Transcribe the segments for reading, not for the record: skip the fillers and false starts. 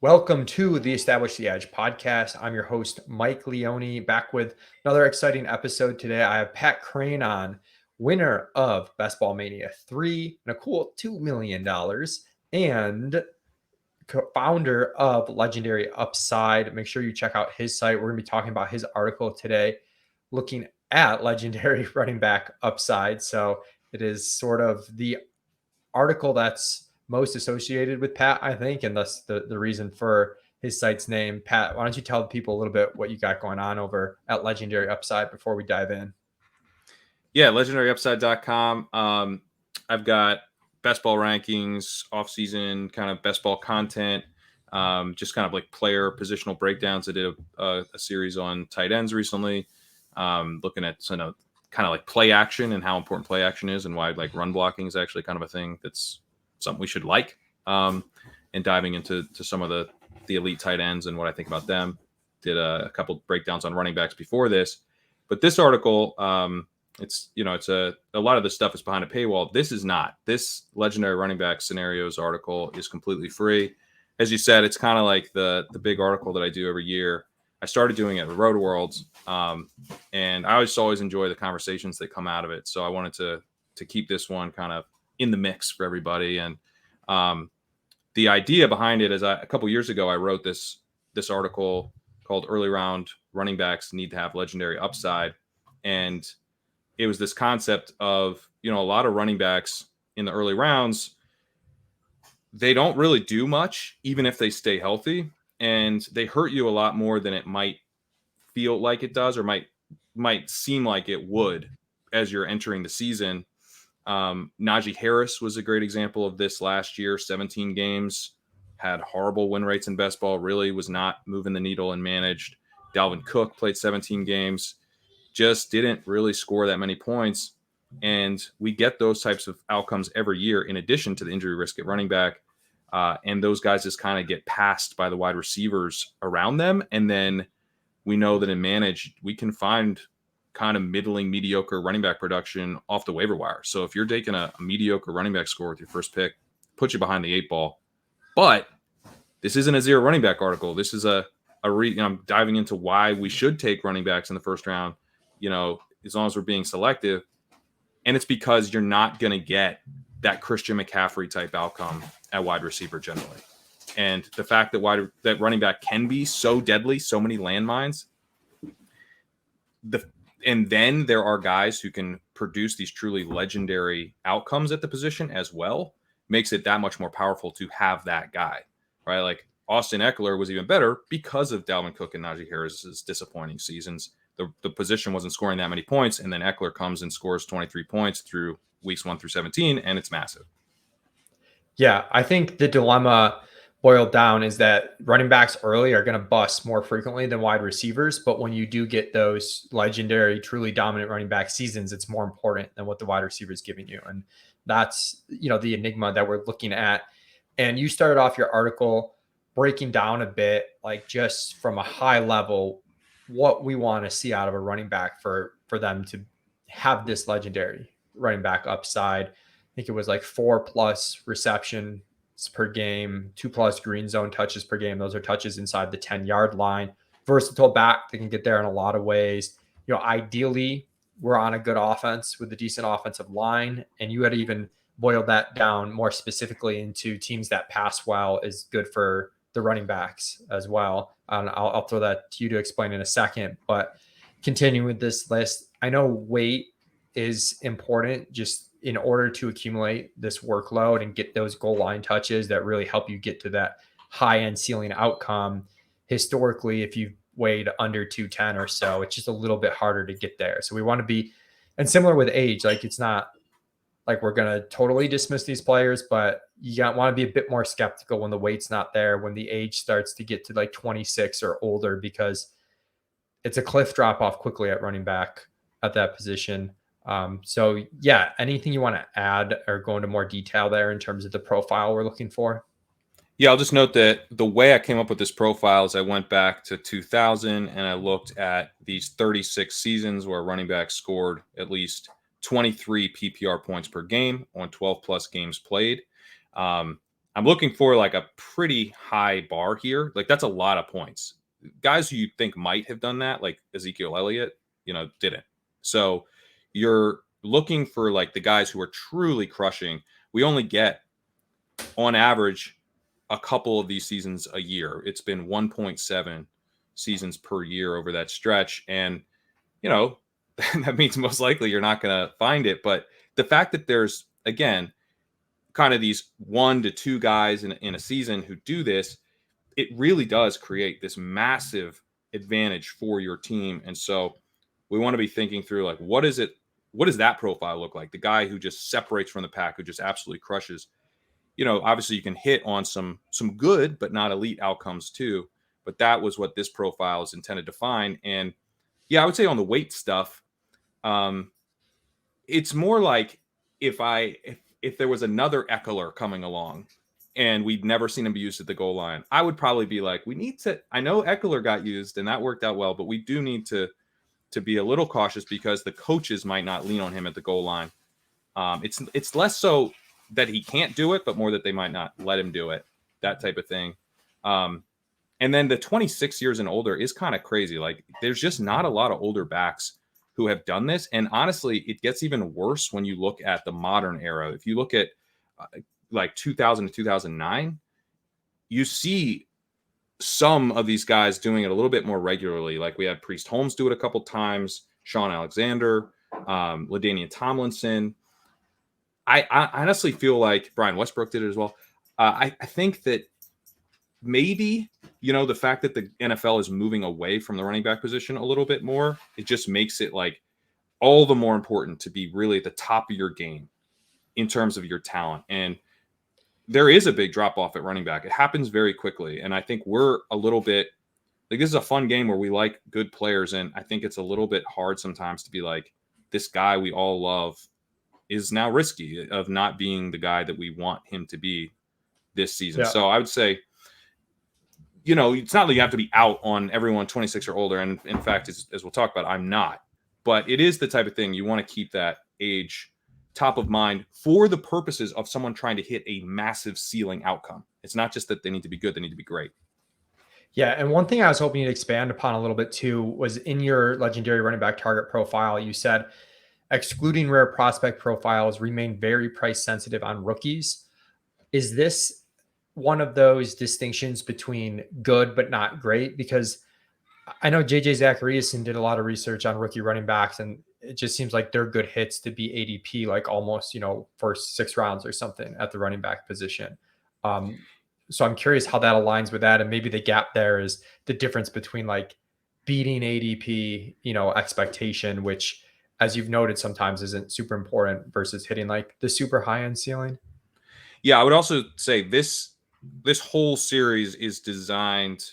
Welcome to the Establish the Edge podcast. I'm your host, Mike Leone, back with another exciting episode today. I have Pat Kerrane on, winner of Best Ball Mania 3 and a cool $2 million, and founder of Legendary Upside. Make sure you check out his site. We're going to be talking about his article today, looking at legendary running back upside. So it is sort of the article that's most associated with Pat, I think, and thus the reason for his site's name. Pat, why don't you tell people a little bit what you got going on over at Legendary Upside before we dive in? Yeah, legendaryupside.com. I've got best ball rankings, off-season kind of best ball content, just kind of like player positional breakdowns. I did a series on tight ends recently, looking at kind of like play action and how important play action is and why like run blocking is actually kind of a thing that's something we should like, and diving into some of the elite tight ends and what I think about them. Did a couple breakdowns on running backs before this, but this article, it's a lot of the stuff is behind a paywall. This is not. This legendary running back scenarios article is completely free. As you said, it's kind of like the big article that I do every year. I started doing it at Road Worlds, and I always enjoy the conversations that come out of it. So I wanted to keep this one kind of in the mix for everybody. And the idea behind it is a couple years ago, I wrote this article called Early Round Running Backs Need to Have Legendary Upside. And it was this concept of, a lot of running backs in the early rounds, they don't really do much, even if they stay healthy, and they hurt you a lot more than it might feel like it does, or might seem like it would as you're entering the season. Najee Harris was a great example of this last year. 17 games, had horrible win rates in best ball, really was not moving the needle and managed. Dalvin Cook played 17 games, just didn't really score that many points. And we get those types of outcomes every year in addition to the injury risk at running back. And those guys just kind of get passed by the wide receivers around them. And then we know that in managed, we can find kind of middling, mediocre running back production off the waiver wire. So if you're taking a mediocre running back score with your first pick, put you behind the 8-ball. But this isn't a zero running back article. This is I'm diving into why we should take running backs in the first round, as long as we're being selective. And it's because you're not going to get that Christian McCaffrey type outcome at wide receiver generally. And the fact that running back can be so deadly, so many landmines, and then there are guys who can produce these truly legendary outcomes at the position as well, makes it that much more powerful to have that guy, right? Like Austin Eckler was even better because of Dalvin Cook and Najee Harris's disappointing seasons. The position wasn't scoring that many points, and then Eckler comes and scores 23 points through weeks 1 through 17, and it's massive. Yeah, I think the dilemma boiled down is that running backs early are going to bust more frequently than wide receivers. But when you do get those legendary, truly dominant running back seasons, it's more important than what the wide receiver is giving you. And that's, the enigma that we're looking at. And you started off your article breaking down a bit, like just from a high level, what we want to see out of a running back for them to have this legendary running back upside. I think it was like 4+ receptions per game, 2+ green zone touches per game. Those are touches inside the 10-yard line. Versatile back, they can get there in a lot of ways. Ideally, we're on a good offense with a decent offensive line, and you had to even boiled that down more specifically into teams that pass well is good for the running backs as well. And I'll throw that to you to explain in a second. But continuing with this list, I know weight is important just in order to accumulate this workload and get those goal line touches that really help you get to that high end ceiling outcome. Historically, if you've weighed under 210 or so, it's just a little bit harder to get there. So we want to be, and similar with age, like it's not like we're going to totally dismiss these players, but you want to be a bit more skeptical when the weight's not there, when the age starts to get to like 26 or older, because it's a cliff drop off quickly at running back at that position. So yeah, anything you want to add or go into more detail there in terms of the profile we're looking for? Yeah, I'll just note that the way I came up with this profile is I went back to 2000 and I looked at these 36 seasons where running backs scored at least 23 PPR points per game on 12+ games played. I'm looking for like a pretty high bar here. Like that's a lot of points. Guys who you think might have done that, like Ezekiel Elliott, didn't. So you're looking for like the guys who are truly crushing. We only get on average a couple of these seasons a year. It's been 1.7 seasons per year over that stretch. And, that means most likely you're not going to find it. But the fact that there's, again, kind of these 1 to 2 guys in a season who do this, it really does create this massive advantage for your team. And so we want to be thinking through like, what does that profile look like? The guy who just separates from the pack, who just absolutely crushes. Obviously you can hit on some good but not elite outcomes too. But that was what this profile is intended to find. And yeah, I would say on the weight stuff, it's more like if there was another Eckler coming along and we'd never seen him be used at the goal line, I would probably be like, we need to. I know Eckler got used and that worked out well, but we do need to be a little cautious because the coaches might not lean on him at the goal line. It's less so that he can't do it, but more that they might not let him do it, that type of thing. And then the 26 years and older is kind of crazy. Like there's just not a lot of older backs who have done this. And honestly, it gets even worse when you look at the modern era. If you look at like 2000 to 2009, you see some of these guys doing it a little bit more regularly. Like we had Priest Holmes do it a couple times, Sean Alexander, LaDainian Tomlinson. I honestly feel like Brian Westbrook did it as well. I think that maybe, the fact that the NFL is moving away from the running back position a little bit more, it just makes it like all the more important to be really at the top of your game in terms of your talent. And there is a big drop off at running back. It happens very quickly. And I think we're a little bit like, this is a fun game where we like good players. And I think it's a little bit hard sometimes to be like, this guy we all love is now risky of not being the guy that we want him to be this season. Yeah. So I would say, it's not that you have to be out on everyone 26 or older. And in fact, as we'll talk about, I'm not. But it is the type of thing you want to keep that age top of mind for the purposes of someone trying to hit a massive ceiling outcome. It's not just that they need to be good, they need to be great. Yeah, and one thing I was hoping to expand upon a little bit too was in your legendary running back target profile, you said excluding rare prospect profiles remain very price sensitive on rookies. Is this one of those distinctions between good but not great? Because I know JJ Zachariason did a lot of research on rookie running backs, and it just seems like they're good hits to be ADP, like almost, first 6 rounds or something at the running back position. So I'm curious how that aligns with that. And maybe the gap there is the difference between like beating ADP, expectation, which, as you've noted, sometimes isn't super important versus hitting like the super high end ceiling. Yeah, I would also say this whole series is designed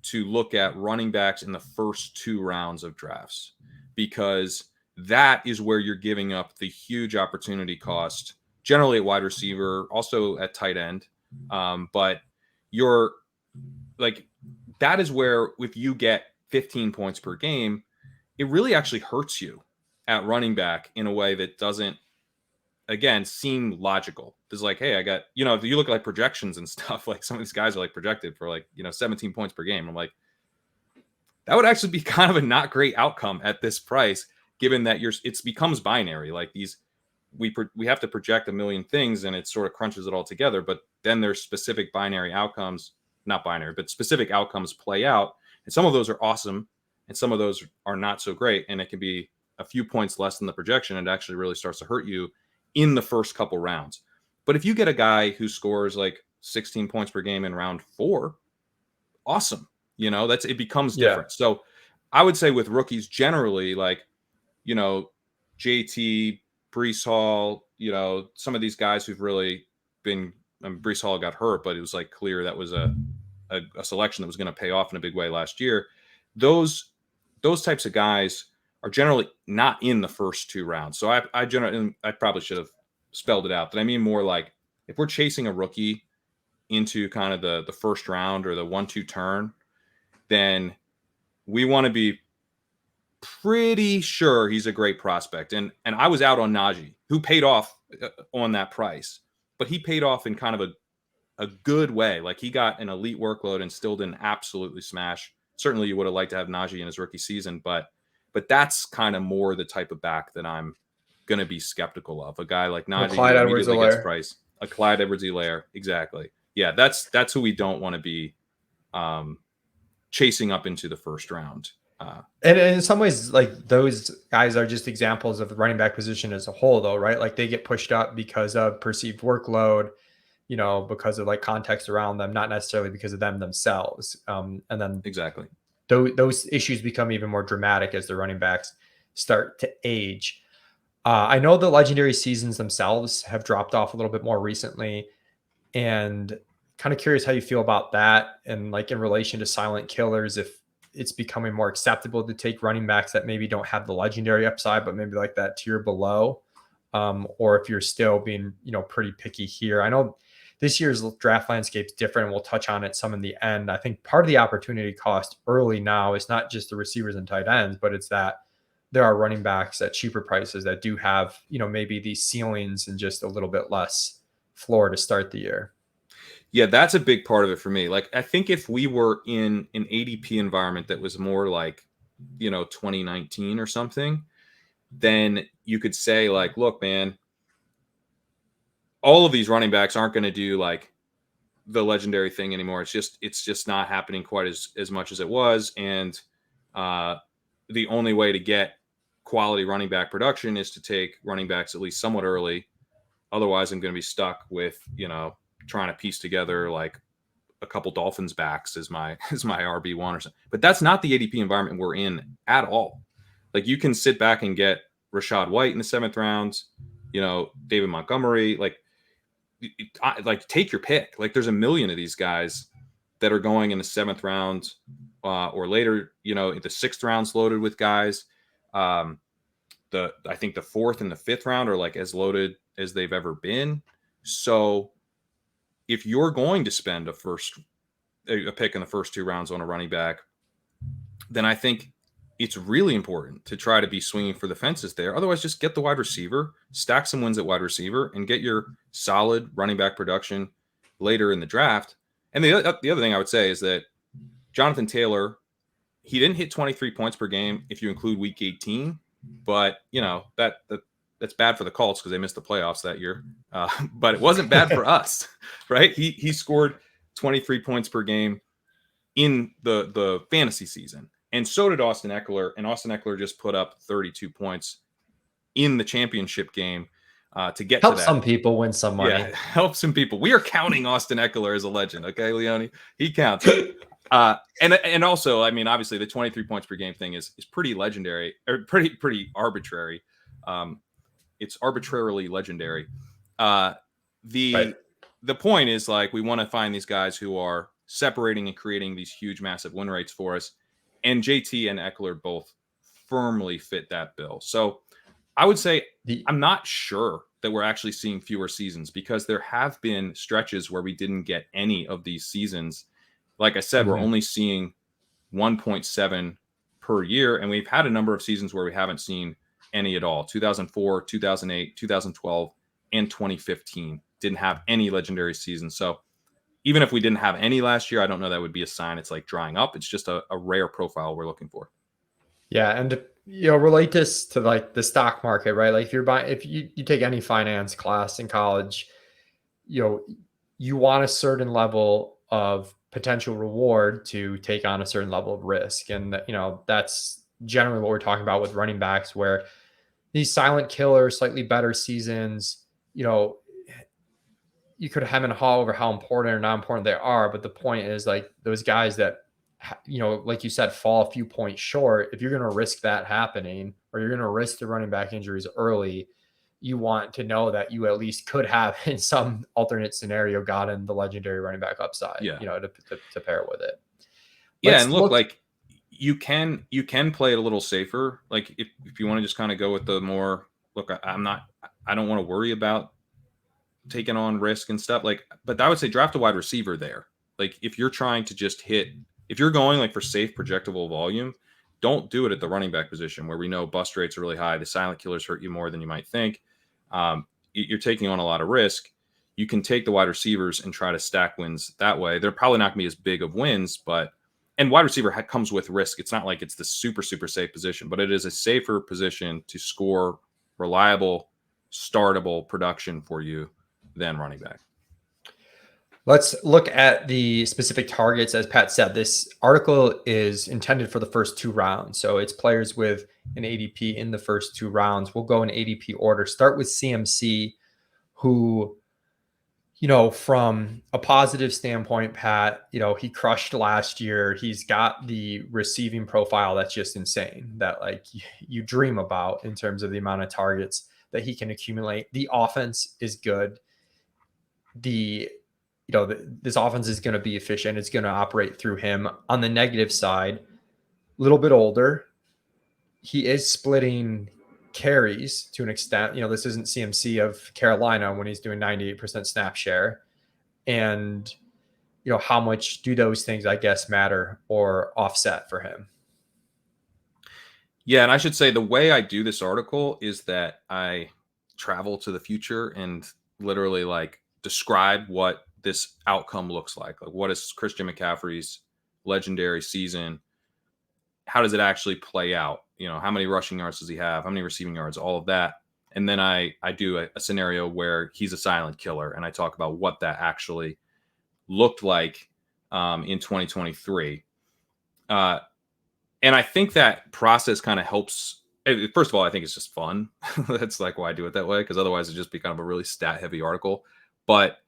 to look at running backs in the first 2 rounds of drafts, because that is where you're giving up the huge opportunity cost, generally at wide receiver, also at tight end. But you're like, that is where if you get 15 points per game, it really actually hurts you at running back in a way that doesn't, again, seem logical. It's like, hey, I got, if you look at like projections and stuff, like some of these guys are like projected for like, 17 points per game. I'm like, that would actually be kind of a not great outcome at this price, given that it becomes binary. Like we have to project a million things and it sort of crunches it all together. But then there's specific binary outcomes, not binary, but specific outcomes play out. And some of those are awesome and some of those are not so great. And it can be a few points less than the projection. It actually really starts to hurt you in the first couple rounds. But if you get a guy who scores like 16 points per game in round 4, awesome. It becomes different. Yeah. So I would say with rookies generally, like, JT, Brees Hall, some of these guys who've really been, Brees Hall got hurt, but it was like clear that was a selection that was going to pay off in a big way last year. Those types of guys are generally not in the first 2 rounds. So I probably should have spelled it out, but I mean more like if we're chasing a rookie into kind of the first round or the 1-2 turn, then we want to be pretty sure he's a great prospect. And I was out on Najee, who paid off on that price, but he paid off in kind of a good way. Like he got an elite workload and still didn't absolutely smash. Certainly, you would have liked to have Najee in his rookie season, but that's kind of more the type of back that I'm going to be skeptical of. A guy like Najee Clyde who immediately gets Edwards-Helaire. priced, a Clyde Edwards-Helaire, exactly. Yeah, that's who we don't want to be chasing up into the first round. And in some ways, like those guys are just examples of the running back position as a whole, though, right? Like they get pushed up because of perceived workload, because of like context around them, not necessarily because of them themselves. And then Exactly. those issues become even more dramatic as the running backs start to age. I know the legendary seasons themselves have dropped off a little bit more recently, and kind of curious how you feel about that, and like in relation to silent killers, if it's becoming more acceptable to take running backs that maybe don't have the legendary upside, but maybe like that tier below, or if you're still being pretty picky here. I know this year's draft landscape is different, and we'll touch on it some in the end. I think part of the opportunity cost early now is not just the receivers and tight ends, but it's that there are running backs at cheaper prices that do have, maybe these ceilings and just a little bit less floor to start the year. Yeah, that's a big part of it for me. Like, I think if we were in an ADP environment that was more like, 2019 or something, then you could say, like, look, man, all of these running backs aren't going to do like the legendary thing anymore. It's just not happening quite as much as it was. And the only way to get quality running back production is to take running backs at least somewhat early. Otherwise, I'm going to be stuck with, trying to piece together like a couple Dolphins backs as my RB1 or something. But that's not the ADP environment we're in at all. Like you can sit back and get Rashad White in the 7th round, David Montgomery, like take your pick. Like there's a million of these guys that are going in the 7th round or later, in the 6th round's loaded with guys. I think the 4th and the 5th round are like as loaded as they've ever been. So if you're going to spend a pick in the first 2 rounds on a running back, then I think it's really important to try to be swinging for the fences there. Otherwise, just get the wide receiver, stack some wins at wide receiver, and get your solid running back production later in the draft. And the other thing I would say is that Jonathan Taylor, he didn't hit 23 points per game if you include week 18, but that's bad for the Colts because they missed the playoffs that year. But it wasn't bad for us, right? He scored 23 points per game in the fantasy season. And so did Austin Eckler. And Austin Eckler just put up 32 points in the championship game to get help to that. Some people win some money. Yeah, help some people. We are counting Austin Eckler as a legend. Okay, Leone, he counts. And also, I mean, obviously the 23 points per game thing is pretty legendary or pretty arbitrary. It's arbitrarily legendary. The point is like we want to find these guys who are separating and creating these huge, massive win rates for us. And JT and Eckler both firmly fit that bill. So I would say I'm not sure that we're actually seeing fewer seasons because there have been stretches where we didn't get any of these seasons. Like I said, we're only seeing 1.7 per year. And we've had a number of seasons where we haven't seen any at all. 2004, 2008, 2012, and 2015 didn't have any legendary seasons. So even if we didn't have any last year, I don't know that would be a sign it's like drying up. It's just a rare profile we're looking for. Yeah. And, relate this to like the stock market, right? Like if you take any finance class in college, you want a certain level of potential reward to take on a certain level of risk. And, that's generally what we're talking about with running backs, where these silent killers, slightly better seasons, you could hem and haw over how important or not important they are. But the point is like those guys that, like you said, fall a few points short. If you're going to risk that happening, or you're going to risk the running back injuries early, you want to know that you at least could have in some alternate scenario gotten the legendary running back upside, to pair with it. Yeah. And look, like you can play it a little safer. Like if you want to just kind of go with the more, look, I don't want to worry about taking on risk and stuff but I would say draft a wide receiver there. Like if you're trying to just if you're going like for safe projectable volume, don't do it at the running back position where we know bust rates are really high. The silent killers hurt you more than you might think. You're taking on a lot of risk. you can take the wide receivers and try to stack wins that way. They're probably not going to be as big of wins, and wide receiver comes with risk. It's not like it's the super, super safe position, but it is a safer position to score reliable, startable production for you than running back. Let's look at the specific targets. As Pat said, this article is intended for the first 2 rounds. So it's players with an ADP in the first 2 rounds. We'll go in ADP order. Start with CMC, who, from a positive standpoint, Pat, he crushed last year. He's got the receiving profile that's just insane, that like you dream about in terms of the amount of targets that he can accumulate. The offense is good. This offense is going to be efficient. It's going to operate through him. On the negative side, a little bit older. He is splitting carries to an extent. This isn't CMC of Carolina when he's doing 98% snap share. And, how much do those things, I guess, matter or offset for him? Yeah, and I should say the way I do this article is that I travel to the future and literally like describe what this outcome looks like. Like, what is Christian McCaffrey's legendary season? How does it actually play out? How many rushing yards does he have? How many receiving yards? All of that. And then I do a scenario where he's a silent killer, and I talk about what that actually looked like in 2023. And I think that process kind of helps. First of all, I think it's just fun. That's like why I do it that way, because otherwise it'd just be kind of a really stat heavy article. But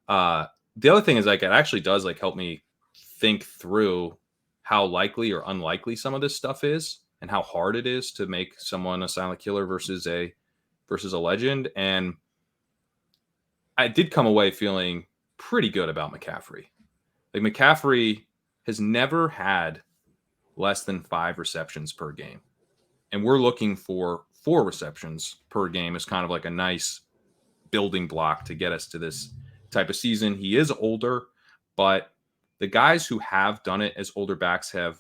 the other thing is, like, it actually does like help me think through how likely or unlikely some of this stuff is, and how hard it is to make someone a silent killer versus a legend. And I did come away feeling pretty good about McCaffrey. Like, McCaffrey has never had less than 5 receptions per game, and we're looking for 4 receptions per game as kind of like a nice building block to get us to this type of season. He is older, but the guys who have done it as older backs have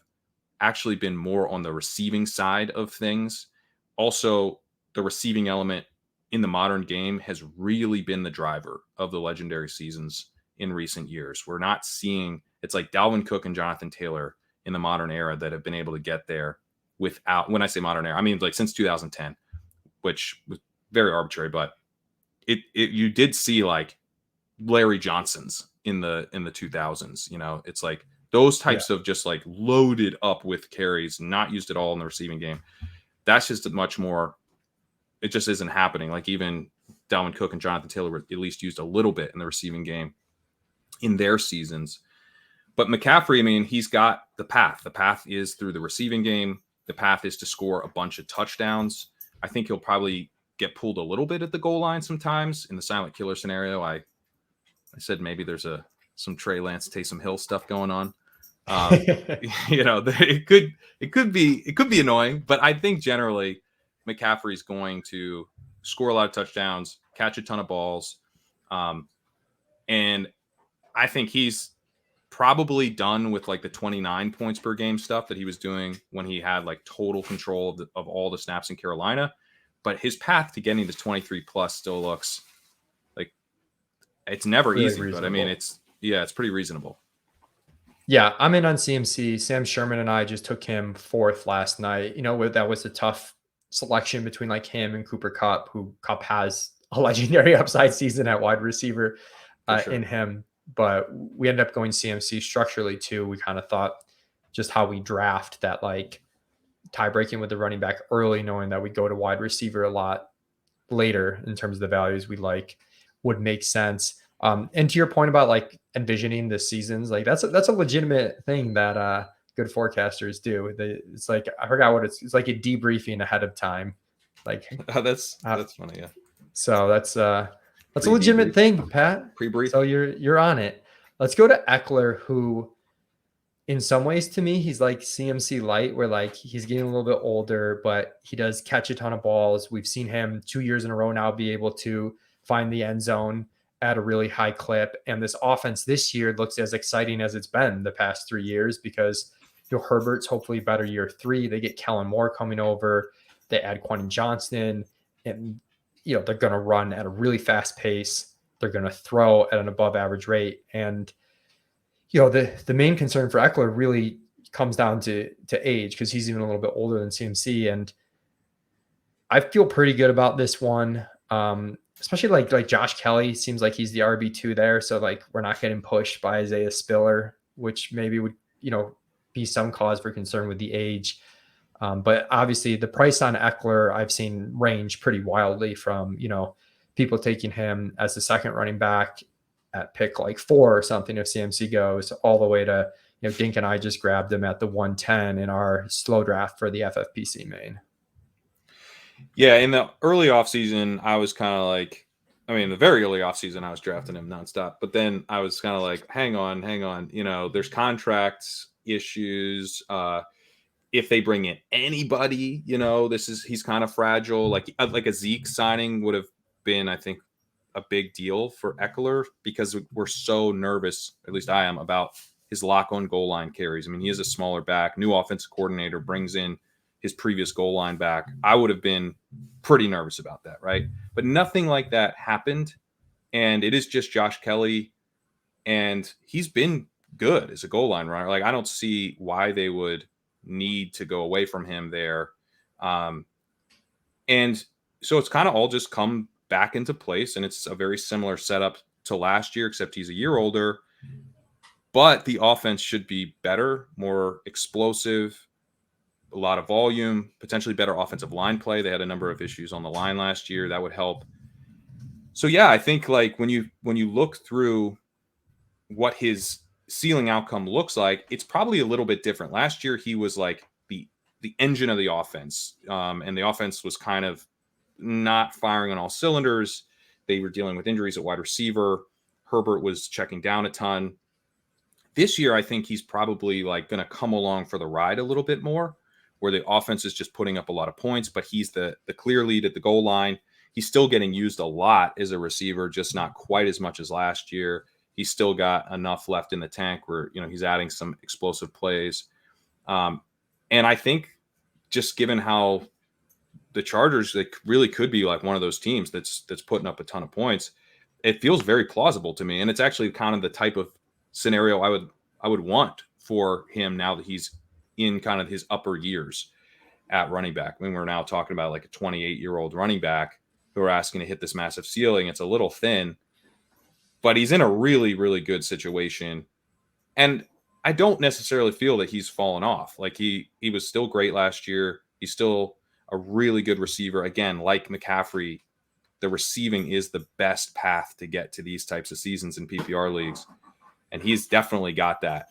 actually been more on the receiving side of things. Also, the receiving element in the modern game has really been the driver of the legendary seasons in recent years. We're not seeing, it's like Dalvin Cook and Jonathan Taylor in the modern era that have been able to get there without, when I say modern era, I mean like since 2010, which was very arbitrary, but you did see like Larry Johnson's in the 2000s. It's like those types of just like loaded up with carries, not used at all in the receiving game. That's just much more, it just isn't happening. Like, even Dalvin Cook and Jonathan Taylor were at least used a little bit in the receiving game in their seasons. But McCaffrey, I mean, he's got the path. The path is through the receiving game. The path is to score a bunch of touchdowns. I think he'll probably get pulled a little bit at the goal line sometimes in the silent killer scenario. I said maybe there's some Trey Lance, Taysom Hill stuff going on. It could be annoying, but I think generally McCaffrey's going to score a lot of touchdowns, catch a ton of balls, and I think he's probably done with like the 29 points per game stuff that he was doing when he had like total control of all the snaps in Carolina. But his path to getting to 23 plus still looks like it's never really easy, reasonable. But I mean, it's pretty reasonable. Yeah, I'm in on CMC. Sam Sherman and I just took him 4th last night. That was a tough selection between like him and Cooper Kupp, who Kupp has a legendary upside season at wide receiver in him. But we ended up going CMC structurally too. We kind of thought just how we draft that, like tie breaking with the running back early, knowing that we go to wide receiver a lot later in terms of the values we like, would make sense. And to your point about like envisioning the seasons, like that's a legitimate thing that good forecasters do. It's like, I forgot what it's like a debriefing ahead of time. Like that's funny. Yeah. So that's a legitimate thing, Pat. Pre-brief. So you're on it. Let's go to Eckler, who in some ways to me, he's like CMC light, where like he's getting a little bit older, but he does catch a ton of balls. We've seen him 2 years in a row now be able to find the end zone at a really high clip. And this offense this year looks as exciting as it's been the past 3 years, because Herbert's hopefully better year 3. They get Kellen Moore coming over. They add Quentin Johnston, and they're going to run at a really fast pace. They're going to throw at an above average rate. And, the main concern for Eckler really comes down to age, because he's even a little bit older than CMC. And I feel pretty good about this one. Especially like Josh Kelly seems like he's the RB2 there. So like we're not getting pushed by Isaiah Spiller, which maybe would, be some cause for concern with the age. But obviously the price on Eckler I've seen range pretty wildly from, people taking him as the second running back at pick like 4 or something if CMC goes, all the way to, Dink and I just grabbed him at the 110 in our slow draft for the FFPC main. Yeah, in the early offseason, I was kind of like, the very early offseason, I was drafting him nonstop. But then I was kind of like, hang on. There's contracts issues. If they bring in anybody, he's kind of fragile. Like a Zeke signing would have been, I think, a big deal for Eckler, because we're so nervous, at least I am, about his lock on goal line carries. He is a smaller back. New offensive coordinator brings in his previous goal line back. I would have been pretty nervous about that, right? But nothing like that happened. And it is just Josh Kelly. And he's been good as a goal line runner. Like, I don't see why they would need to go away from him there. And so it's kind of all just come back into place. And it's a very similar setup to last year, except he's a year older. But the offense should be better, more explosive, a lot of volume, potentially better offensive line play. They had a number of issues on the line last year that would help. So yeah, I think like when you look through what his ceiling outcome looks like, it's probably a little bit different. Last year he was like the engine of the offense, and the offense was kind of not firing on all cylinders. They were dealing with injuries at wide receiver. Herbert was checking down a ton. This year, I think he's probably like going to come along for the ride a little bit more, where the offense is just putting up a lot of points, but he's the clear lead at the goal line. He's still getting used a lot as a receiver, just not quite as much as last year. He's still got enough left in the tank where, he's adding some explosive plays. And I think just given how the Chargers, they really could be like one of those teams that's putting up a ton of points, it feels very plausible to me. And it's actually kind of the type of scenario I would want for him now that he's in kind of his upper years at running back. We're now talking about like a 28-year-old running back who are asking to hit this massive ceiling. It's a little thin, but he's in a really, really good situation. And I don't necessarily feel that he's fallen off. Like he was still great last year. He's still a really good receiver. Again, like McCaffrey, the receiving is the best path to get to these types of seasons in PPR leagues. And he's definitely got that.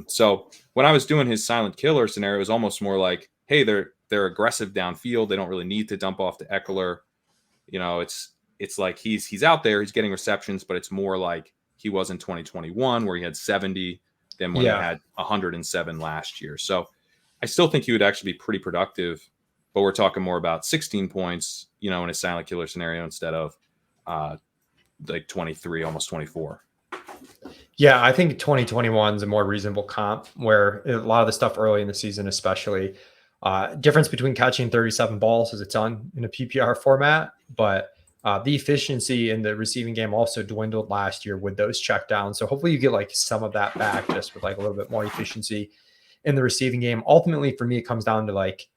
So when I was doing his silent killer scenario, it was almost more like, hey, they're aggressive downfield. They don't really need to dump off to Eckler. It's like he's out there, he's getting receptions, but it's more like he was in 2021 where he had 70 than when he had 107 last year. So I still think he would actually be pretty productive, but we're talking more about 16 points, in a silent killer scenario instead of like 23, almost 24. Yeah, I think 2021 is a more reasonable comp, where a lot of the stuff early in the season, especially, difference between catching 37 balls is a ton in a PPR format, but the efficiency in the receiving game also dwindled last year with those checkdowns. So hopefully you get like some of that back just with like a little bit more efficiency in the receiving game. Ultimately, for me, it comes down to like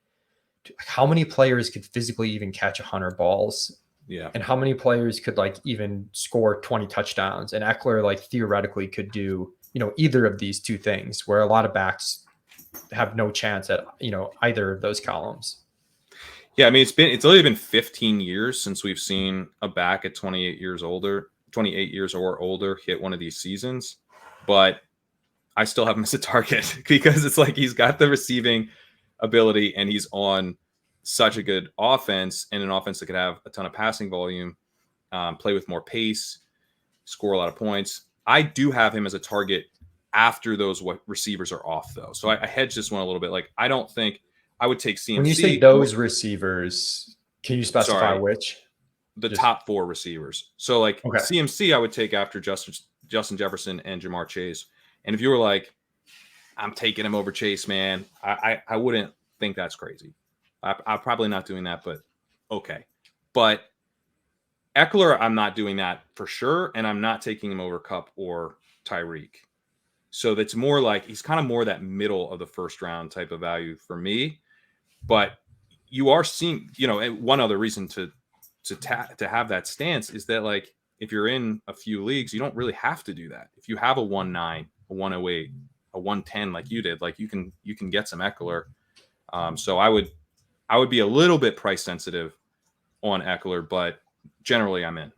how many players could physically even catch 100 balls. Yeah. And how many players could like even score 20 touchdowns? And Eckler like theoretically could do, either of these two things, where a lot of backs have no chance at, either of those columns. Yeah, it's only been 15 years since we've seen a back at 28 years or older hit one of these seasons. But I still have him as a target because it's like he's got the receiving ability and he's on such a good offense, and an offense that could have a ton of passing volume, play with more pace, score a lot of points. I do have him as a target after those receivers are off, though. So I hedge this one a little bit. Like, I don't think I would take CMC. When you say those receivers, can you specify which? The top 4 receivers. So like CMC, I would take after Justin Jefferson and Jamar Chase. And if you were like, I'm taking him over Chase, man, I wouldn't think that's crazy. I'm probably not doing that, but okay. But Eckler, I'm not doing that for sure, and I'm not taking him over Cup or Tyreek. So that's more like he's kind of more that middle of the first round type of value for me. But you are seeing, and one other reason to have that stance is that, like, if you're in a few leagues, you don't really have to do that. If you have a 1.9, a 108, a 110 like you did, like you can get some Eckler. So I would be a little bit price sensitive on Eckler, but generally I'm in.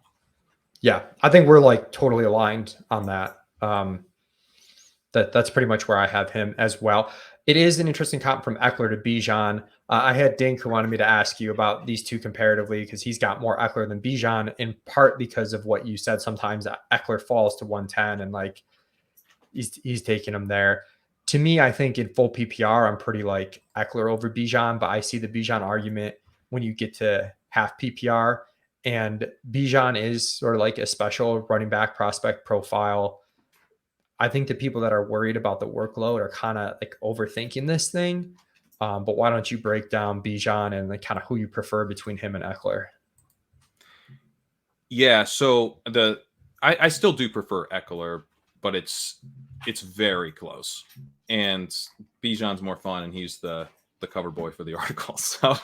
Yeah, I think we're like totally aligned on that. That's pretty much where I have him as well. It is an interesting comp from Eckler to Bijan. I had Dink who wanted me to ask you about these two comparatively because he's got more Eckler than Bijan, in part because of what you said. Sometimes Eckler falls to 110 and like he's taking him there. To me, I think in full PPR, I'm pretty like Eckler over Bijan, but I see the Bijan argument when you get to half PPR. And Bijan is sort of like a special running back prospect profile. I think the people that are worried about the workload are kind of like overthinking this thing. But why don't you break down Bijan and like kind of who you prefer between him and Eckler? Yeah, so I still do prefer Eckler, but it's very close. And Bijan's more fun, and he's the cover boy for the article. So,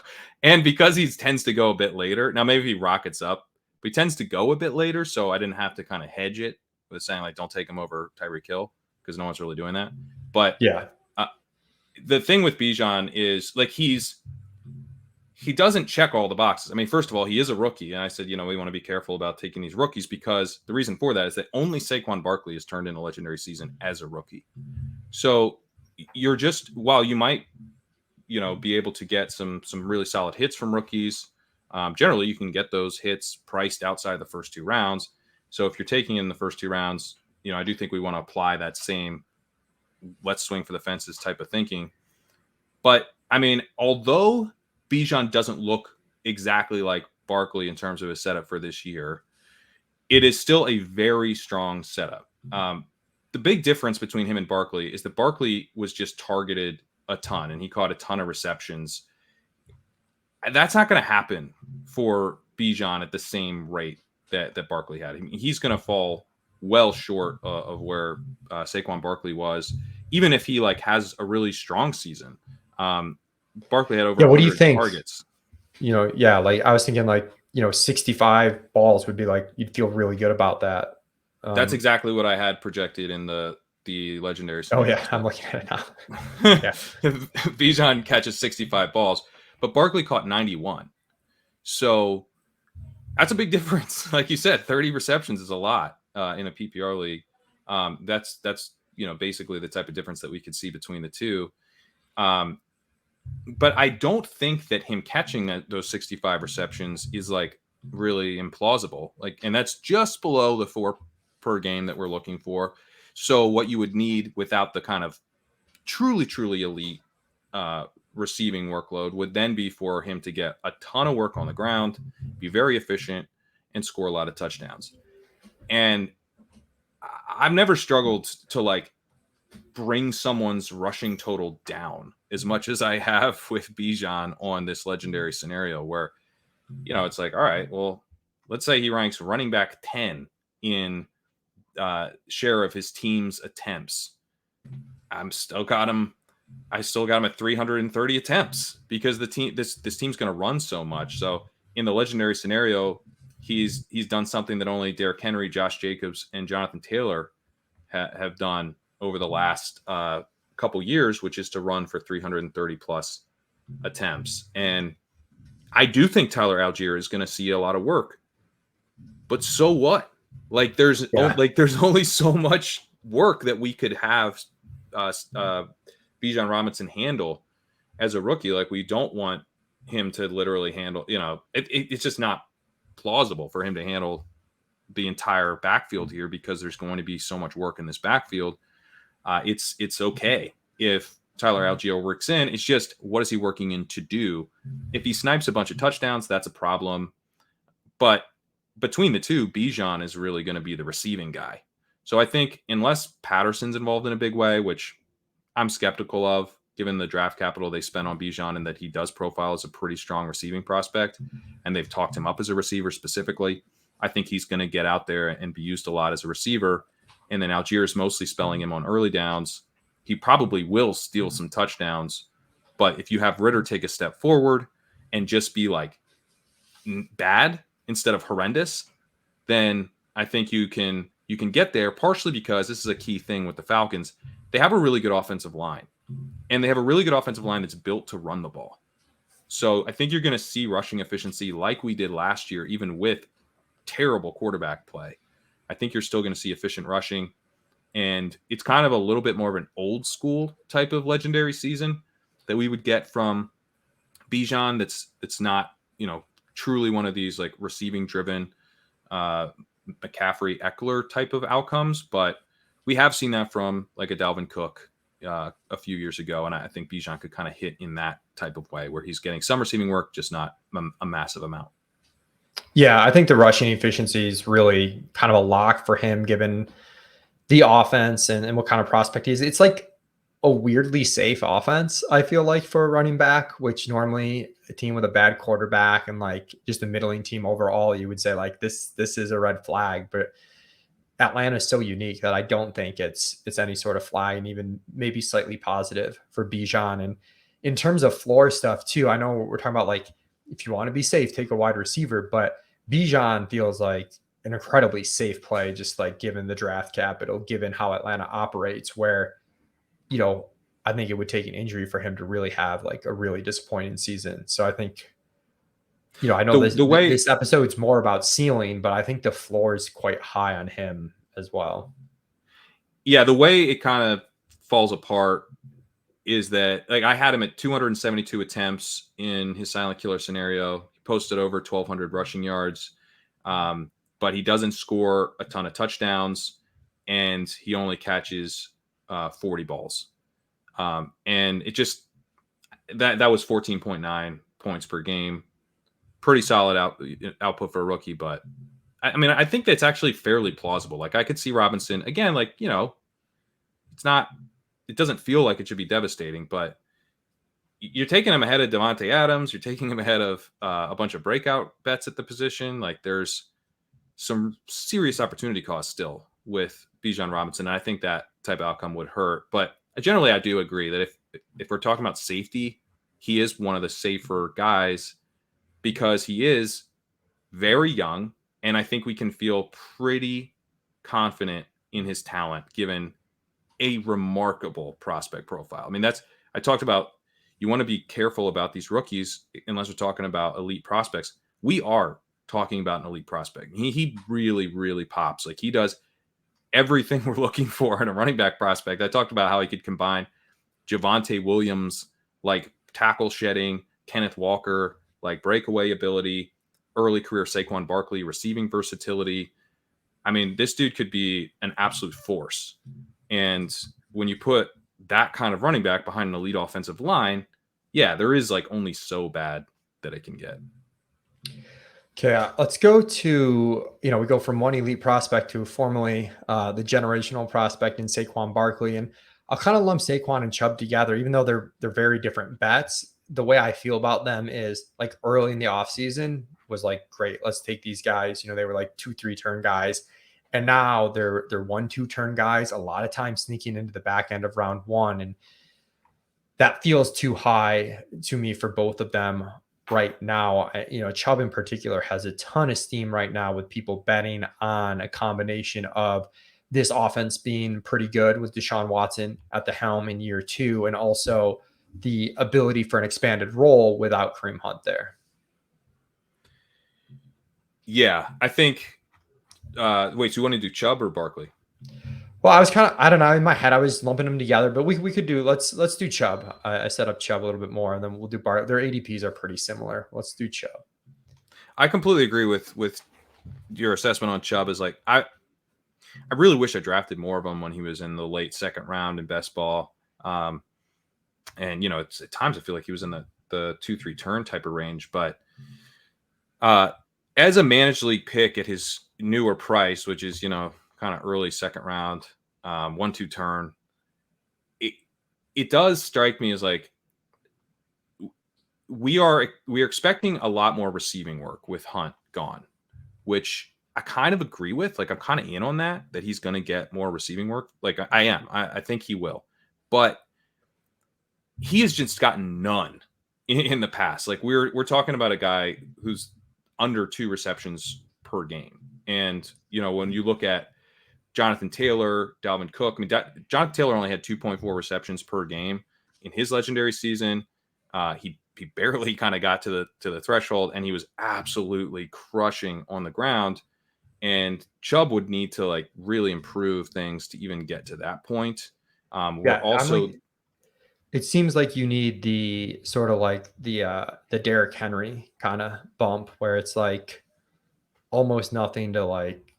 and because he tends to go a bit later, now maybe he rockets up, but he tends to go a bit later. So I didn't have to kind of hedge it with saying like, don't take him over Tyreek Hill because no one's really doing that. But Yeah. The thing with Bijan is like he doesn't check all the boxes. I mean, first of all, he is a rookie. And I said, we want to be careful about taking these rookies because the reason for that is that only Saquon Barkley has turned in a legendary season as a rookie. So you're just, while you might, be able to get some really solid hits from rookies, generally you can get those hits priced outside the first two rounds. So if you're taking in the first two rounds, I do think we want to apply that same let's swing for the fences type of thinking. But I mean, although Bijan doesn't look exactly like Barkley in terms of his setup for this year, it is still a very strong setup. The big difference between him and Barkley is that Barkley was just targeted a ton and he caught a ton of receptions. That's not going to happen for Bijan at the same rate that Barkley had. I mean, he's going to fall well short of where Saquon Barkley was, even if he like has a really strong season. Barkley had over 100 targets. Like I was thinking like, 65 balls would be like, you'd feel really good about that. That's exactly what I had projected in the legendary scenario. Oh yeah, I'm looking at it now. Yeah. Bijan catches 65 balls, but Barkley caught 91. So that's a big difference. Like you said, 30 receptions is a lot in a PPR league. That's basically the type of difference that we could see between the two. But I don't think that him catching those 65 receptions is like really implausible. Like, and that's just below the 4 per game that we're looking for. So what you would need without the kind of truly elite receiving workload would then be for him to get a ton of work on the ground, be very efficient, and score a lot of touchdowns. And I've never struggled to like bring someone's rushing total down as much as I have with Bijan on this legendary scenario where, it's like, all right, well, let's say he ranks running back 10 in share of his team's attempts. I still got him at 330 attempts because the team, this team's going to run so much. So in the legendary scenario, he's done something that only Derrick Henry, Josh Jacobs, and Jonathan Taylor have done over the last couple years, which is to run for 330 plus attempts. And I do think Tyler Algier is going to see a lot of work, but so what? Like there's only so much work that we could have Bijan Robinson handle as a rookie. Like we don't want him to literally handle, it's just not plausible for him to handle the entire backfield here because there's going to be so much work in this backfield. It's okay if Tyler Algier works in. It's just, what is he working in to do? If he snipes a bunch of touchdowns, that's a problem. But between the two, Bijan is really going to be the receiving guy. So I think unless Patterson's involved in a big way, which I'm skeptical of, given the draft capital they spent on Bijan and that he does profile as a pretty strong receiving prospect, and they've talked him up as a receiver specifically, I think he's going to get out there and be used a lot as a receiver. And then Algier is mostly spelling him on early downs. He probably will steal some touchdowns. But if you have Ritter take a step forward and just be like bad instead of horrendous, then I think you can get there, partially because this is a key thing with the Falcons. They have a really good offensive line, and they have a really good offensive line that's built to run the ball. So I think you're going to see rushing efficiency like we did last year, even with terrible quarterback play. I think you're still going to see efficient rushing, and it's kind of a little bit more of an old school type of legendary season that we would get from Bijan. That's not, truly one of these like receiving driven McCaffrey Eckler type of outcomes, but we have seen that from like a Dalvin Cook a few years ago, and I think Bijan could kind of hit in that type of way where he's getting some receiving work, just not a massive amount. Yeah, I think the rushing efficiency is really kind of a lock for him, given the offense and what kind of prospect he is. It's like a weirdly safe offense, I feel like, for a running back, which normally a team with a bad quarterback and like just a middling team overall, you would say like this is a red flag. But Atlanta is so unique that I don't think it's any sort of flag, and even maybe slightly positive for Bijan. And in terms of floor stuff too, I know we're talking about like if you want to be safe, take a wide receiver, but Bijan feels like an incredibly safe play, just like given the draft capital, given how Atlanta operates, where, I think it would take an injury for him to really have like a really disappointing season. So I think, I know this episode's more about ceiling, but I think the floor is quite high on him as well. Yeah, the way it kind of falls apart is that like I had him at 272 attempts in his silent killer scenario. He posted over 1,200 rushing yards, but he doesn't score a ton of touchdowns, and he only catches 40 balls. And it just that was 14.9 points per game. Pretty solid output for a rookie, but I think that's actually fairly plausible. Like I could see Robinson again, like, it doesn't feel like it should be devastating, but you're taking him ahead of Devontae Adams. You're taking him ahead of a bunch of breakout bets at the position. Like there's some serious opportunity cost still with Bijan Robinson. And I think that type of outcome would hurt, but generally I do agree that if we're talking about safety, he is one of the safer guys because he is very young. And I think we can feel pretty confident in his talent given a remarkable prospect profile. I mean, I talked about, you want to be careful about these rookies unless we're talking about elite prospects. We are talking about an elite prospect. He really, really pops. Like he does everything we're looking for in a running back prospect. I talked about how he could combine Javonte Williams, like tackle shedding, Kenneth Walker, like breakaway ability, early career Saquon Barkley, receiving versatility. I mean, this dude could be an absolute force. And when you put that kind of running back behind an elite offensive line, yeah, there is like only so bad that it can get. Okay, let's go to, we go from one elite prospect to formerly the generational prospect in Saquon Barkley. And I'll kind of lump Saquon and Chubb together, even though they're very different bets. The way I feel about them is like early in the offseason was like, great, let's take these guys. They were like 2-3 turn guys. And now they're 1-2 turn guys, a lot of times sneaking into the back end of round one. And that feels too high to me for both of them right now. Chubb in particular has a ton of steam right now with people betting on a combination of this offense being pretty good with Deshaun Watson at the helm in year 2, and also the ability for an expanded role without Kareem Hunt there. Yeah, I think. Wait, so you want to do Chubb or Barkley? Well, I was I don't know, in my head I was lumping them together, but we could do let's do Chubb. I set up Chubb a little bit more, and then we'll do Barkley. Their ADPs are pretty similar. Let's do Chubb. I completely agree with your assessment on Chubb. Is like I really wish I drafted more of him when he was in the late second round in best ball. And it's at times I feel like he was in the 2-3 turn type of range, but as a managed league pick at his newer price, which is, kind of early second round, 1-2 turn, it does strike me as like we are expecting a lot more receiving work with Hunt gone, which I kind of agree with. Like, I'm kind of in on that he's going to get more receiving work. Like, I am. I think he will, but he has just gotten none in the past. Like, we're talking about a guy who's under 2 receptions per game, and when you look at Jonathan Taylor, Dalvin Cook. I mean, Jonathan Taylor only had 2.4 receptions per game in his legendary season. He barely kind of got to the threshold, and he was absolutely crushing on the ground. And Chubb would need to like really improve things to even get to that point. We're Yeah, I'm also, like, it seems like you need the sort of like the Derrick Henry kind of bump where it's like almost nothing to like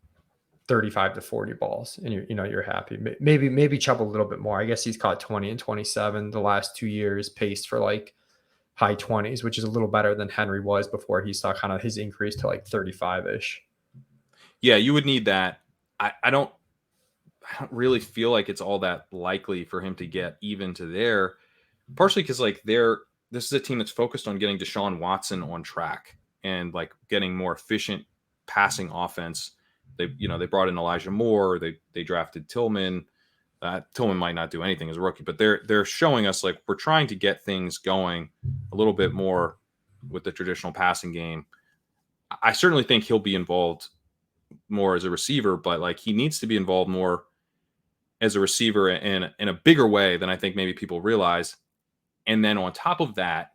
35 to 40 balls and you're happy. Maybe Chubb a little bit more. I guess he's caught 20 and 27 the last 2 years, paced for like high 20s, which is a little better than Henry was before he saw kind of his increase to like 35-ish. yeah, you would need that. I don't really feel like it's all that likely for him to get even to there, partially because like this is a team that's focused on getting Deshaun Watson on track and like getting more efficient passing offense. They brought in Elijah Moore. They drafted Tillman. Tillman might not do anything as a rookie, but they're showing us like we're trying to get things going a little bit more with the traditional passing game. I certainly think he'll be involved more as a receiver, but like he needs to be involved more as a receiver in a bigger way than I think maybe people realize. And then on top of that,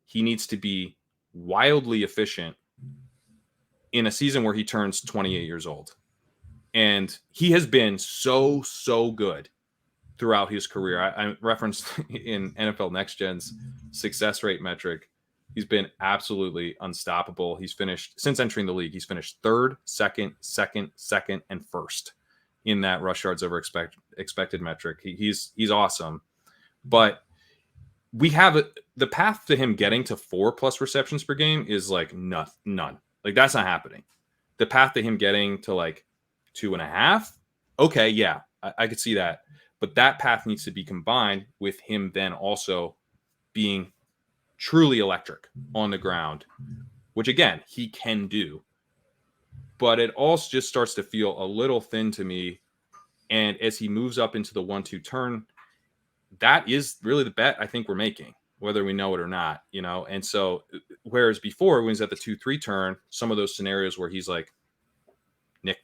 he needs to be wildly efficient in a season where he turns 28 years old. And he has been so good throughout his career. I referenced in NFL Next Gen's success rate metric. He's been absolutely unstoppable. He's finished, since entering the league, he's finished third, second, and first in that rush yards over expected metric. He's awesome. But we have the path to him getting to 4+ receptions per game is like none. Like that's not happening. The path to him getting to like 2.5, okay, yeah, I could see that. But that path needs to be combined with him then also being truly electric on the ground, which again, he can do. But it also just starts to feel a little thin to me. And as he moves up into the 1-2 turn, that is really the bet I think we're making, whether we know it or not, And so, whereas before, when he's at the 2-3 turn, some of those scenarios where he's like,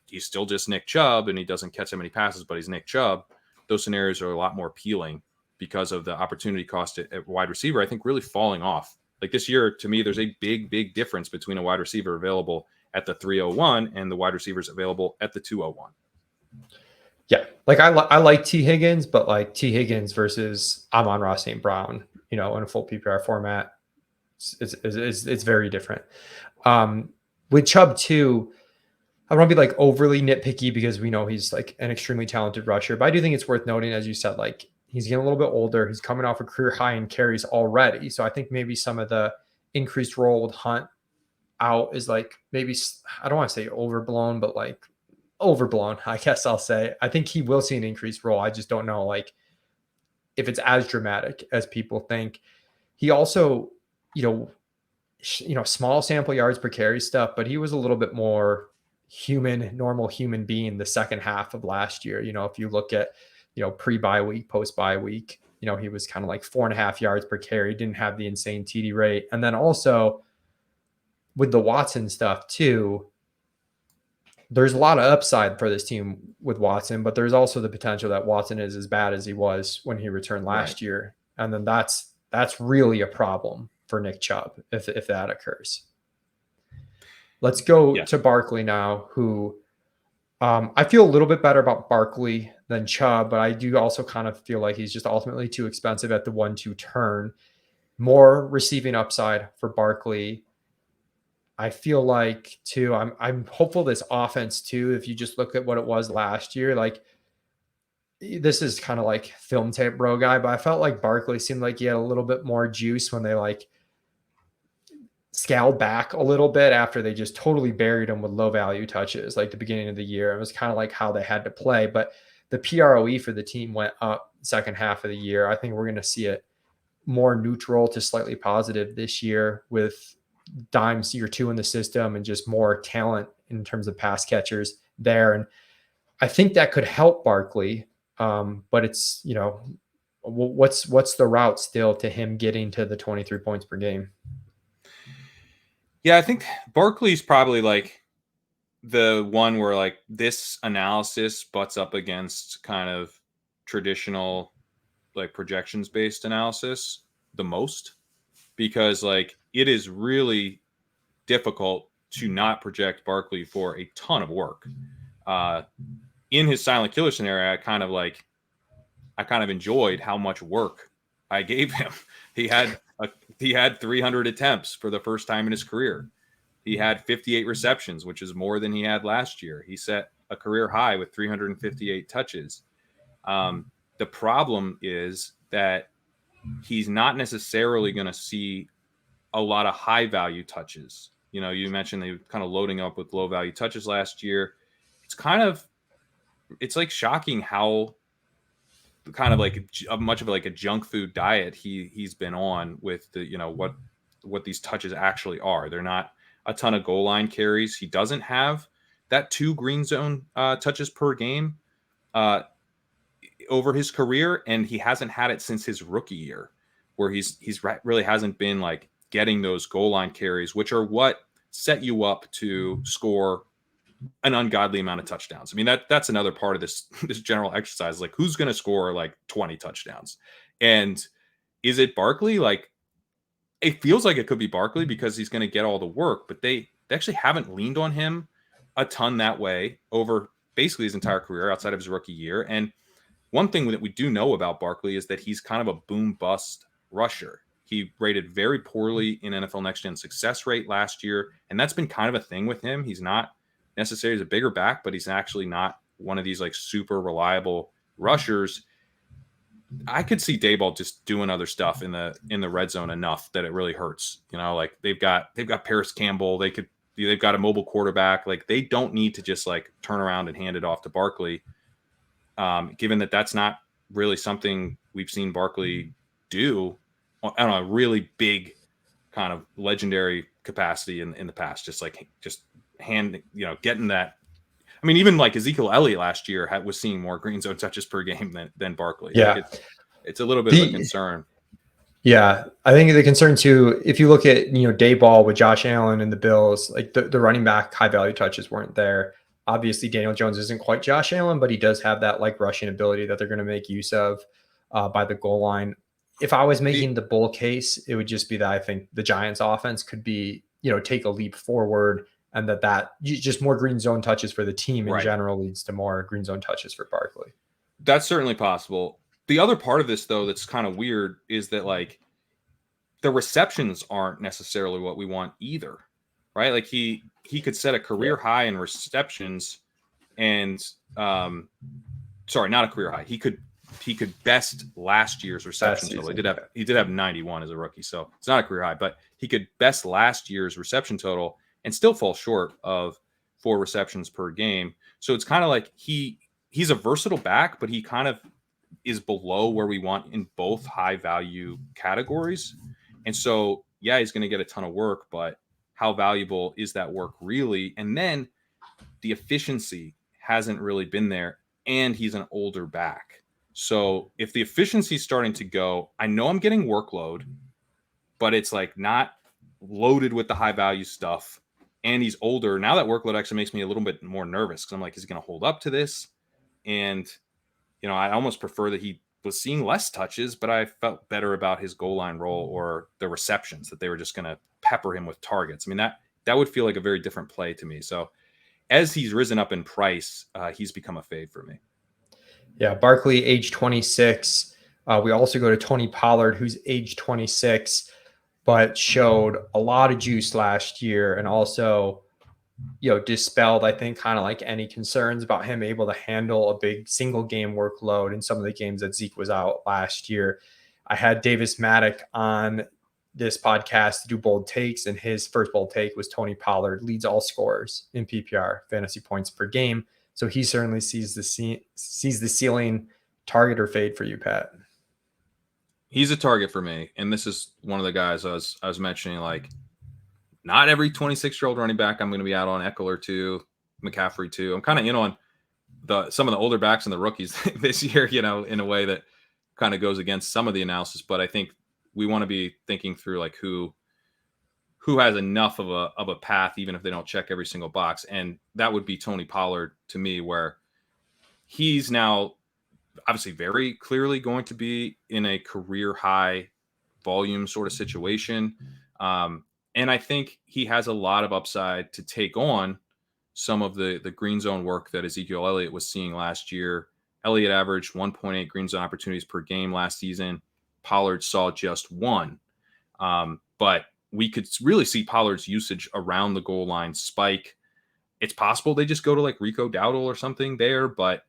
he's still just Nick Chubb and he doesn't catch that many passes, but he's Nick Chubb. Those scenarios are a lot more appealing because of the opportunity cost at wide receiver, I think, really falling off. Like this year, to me, there's a big difference between a wide receiver available at the 301 and the wide receivers available at the 201. Yeah, like I like T Higgins, but like T Higgins versus Amon-Ra St. Brown, in a full PPR format, it's very different. With Chubb too, I don't want to be like overly nitpicky because we know he's like an extremely talented rusher, but I do think it's worth noting, as you said, like he's getting a little bit older. He's coming off a career high in carries already, so I think maybe some of the increased role with Hunt out is like maybe, I don't want to say overblown, but like overblown, I guess I'll say. I think he will see an increased role. I just don't know like if it's as dramatic as people think. He also, small sample yards per carry stuff, but he was a little bit more normal human being the second half of last year. If you look at, pre-bye week, post-bye week, he was kind of like 4.5 yards per carry, didn't have the insane TD rate. And then also with the Watson stuff too, there's a lot of upside for this team with Watson, but there's also the potential that Watson is as bad as he was when he returned last year. And then that's really a problem for Nick Chubb if that occurs. Let's go to Barkley now, who I feel a little bit better about Barkley than Chubb, but I do also kind of feel like he's just ultimately too expensive at the 1-2 turn. More receiving upside for Barkley. I feel like too, I'm hopeful this offense too, if you just look at what it was last year, like this is kind of like film tape bro guy, but I felt like Barkley seemed like he had a little bit more juice when they like scaled back a little bit after they just totally buried him with low value touches like the beginning of the year. It was kind of like how they had to play, but the PROE for the team went up second half of the year. I think we're going to see it more neutral to slightly positive this year with Dimes year 2 in the system and just more talent in terms of pass catchers there. And I think that could help Barkley. But it's, what's the route still to him getting to the 23 points per game? Yeah, I think Barkley's probably like the one where like this analysis butts up against kind of traditional like projections based analysis the most, because like it is really difficult to not project Barkley for a ton of work. In his silent killer scenario, I kind of enjoyed how much work I gave him. He had 300 attempts for the first time in his career. He had 58 receptions, which is more than he had last year. He set a career high with 358 touches. The problem is that he's not necessarily going to see a lot of high value touches. You mentioned they were kind of loading up with low value touches last year. It's like shocking how kind of like much of like a junk food diet he's been on with the what these touches actually are. They're not a ton of goal line carries. He doesn't have that 2 green zone touches per game over his career, and he hasn't had it since his rookie year, where he's really hasn't been like getting those goal line carries, which are what set you up to score an ungodly amount of touchdowns. I mean, that's another part of this general exercise. Like, who's going to score like 20 touchdowns? And is it Barkley? Like, it feels like it could be Barkley because he's going to get all the work, but they actually haven't leaned on him a ton that way over basically his entire career outside of his rookie year. And one thing that we do know about Barkley is that he's kind of a boom bust rusher. He rated very poorly in NFL Next Gen success rate last year, and that's been kind of a thing with him. He's not necessarily a bigger back, but he's actually not one of these like super reliable rushers. I could see Daboll just doing other stuff in the red zone enough that it really hurts. Like they've got Paris Campbell. They've got a mobile quarterback. Like they don't need to just like turn around and hand it off to Barkley. Given that that's not really something we've seen Barkley do on a really big kind of legendary capacity in the past, just getting that. I mean, even like Ezekiel Elliott last year was seeing more green zone touches per game than Barkley. Yeah. Like it's a little bit of a concern. Yeah, I think the concern too, if you look at, Daboll with Josh Allen and the Bills, like the running back high value touches weren't there. Obviously, Daniel Jones isn't quite Josh Allen, but he does have that like rushing ability that they're going to make use of by the goal line. If I was making the bull case, it would just be that I think the Giants offense could be, take a leap forward, and that just more green zone touches for the team in general leads to more green zone touches for Barkley. That's certainly possible. The other part of this, though, that's kind of weird is that like the receptions aren't necessarily what we want either, right? Like he could set a career high in receptions, and sorry, not a career high. He could best last year's reception total. He did have 91 as a rookie, so it's not a career high, but he could best last year's reception total and still fall short of 4 receptions per game. So it's kind of like he's a versatile back, but he kind of is below where we want in both high value categories. And so, yeah, he's going to get a ton of work, but how valuable is that work really? And then the efficiency hasn't really been there, and he's an older back. So if the efficiency is starting to go, I know I'm getting workload, but it's like not loaded with the high value stuff. And he's older. Now that workload actually makes me a little bit more nervous because I'm like, is he going to hold up to this? And, I almost prefer that he was seeing less touches, but I felt better about his goal line role or the receptions, that they were just going to pepper him with targets. I mean, that would feel like a very different play to me. So as he's risen up in price, he's become a fade for me. Yeah, Barkley, age 26. We also go to Tony Pollard, who's age 26, but showed a lot of juice last year, and also, dispelled, I think, kind of like any concerns about him able to handle a big single game workload in some of the games that Zeke was out last year. I had Davis Maddock on this podcast to do bold takes, and his first bold take was Tony Pollard leads all scorers in PPR fantasy points per game. So he certainly sees the ceiling. Target or fade for you, Pat? He's a target for me, and this is one of the guys I was mentioning. Like, not every 26-year-old running back I'm going to be out on. Eckler too, McCaffrey too. I'm kind of in on some of the older backs and the rookies this year, in a way that kind of goes against some of the analysis. But I think we want to be thinking through like who has enough of a path, even if they don't check every single box. And that would be Tony Pollard to me, where he's now obviously very clearly going to be in a career high volume sort of situation. And I think he has a lot of upside to take on some of the green zone work that Ezekiel Elliott was seeing last year. Elliott averaged 1.8 green zone opportunities per game last season. Pollard saw just one. But we could really see Pollard's usage around the goal line spike. It's possible they just go to like Rico Dowdle or something there, but